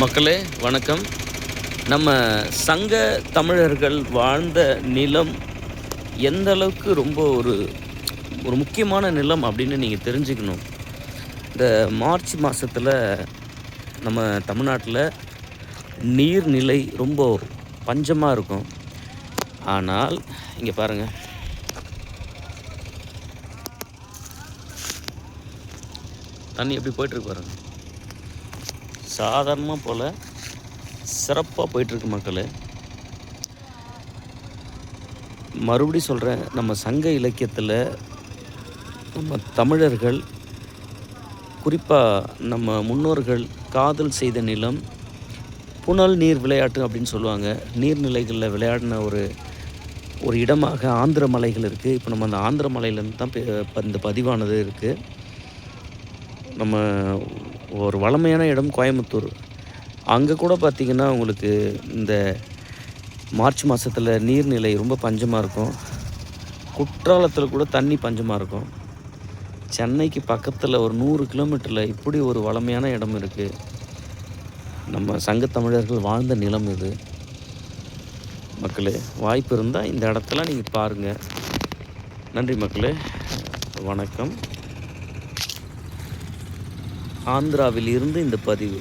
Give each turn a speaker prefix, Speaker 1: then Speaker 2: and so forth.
Speaker 1: மக்களே வணக்கம். நம்ம சங்க தமிழர்கள் வாழ்ந்த நிலம் எந்த அளவுக்கு ரொம்ப ஒரு ஒரு முக்கியமான நிலம் அப்படின்னு நீங்கள் தெரிஞ்சுக்கணும். இந்த மார்ச் மாதத்தில் நம்ம தமிழ்நாட்டில் நீர்நிலை ரொம்ப பஞ்சமாக இருக்கும். ஆனால் இங்கே பாருங்கள், தண்ணி எப்படி போயிட்டுருக்கு பாருங்கள். சாதாரணமாக போல் சிறப்பாக போயிட்டுருக்கு மக்களே. மறுபடியும் சொல்கிறேன், நம்ம சங்க இலக்கியத்தில் நம்ம தமிழர்கள் குறிப்பாக நம்ம முன்னோர்கள் காதல் செய்த நிலம் புனல் நீர் விளையாட்டு அப்படின்னு சொல்லுவாங்க. நீர்நிலைகளில் விளையாடின ஒரு இடமாக ஆந்திர மலைகள் இருக்குது. இப்போ நம்ம அந்த ஆந்திர மலையிலேருந்து தான் இந்த பதிவானது இருக்குது. நம்ம ஒரு வளமையான இடம் கோயம்புத்தூர். அங்கே கூட பார்த்திங்கன்னா உங்களுக்கு இந்த மார்ச் மாதத்தில் நீர்நிலை ரொம்ப பஞ்சமாக இருக்கும். குற்றாலத்தில் கூட தண்ணி பஞ்சமாக இருக்கும். சென்னைக்கு பக்கத்தில் ஒரு 100 கிலோமீட்டரில் இப்படி ஒரு வளமையான இடம் இருக்குது. நம்ம சங்கத்தமிழர்கள் வாழ்ந்த நிலம் இது. மக்களே, வாய்ப்பு இருந்தால் இந்த இடத்துல நீங்கள் பாருங்கள். நன்றி மக்களே, வணக்கம். ஆந்திராவில் இருந்து இந்த பதிவு.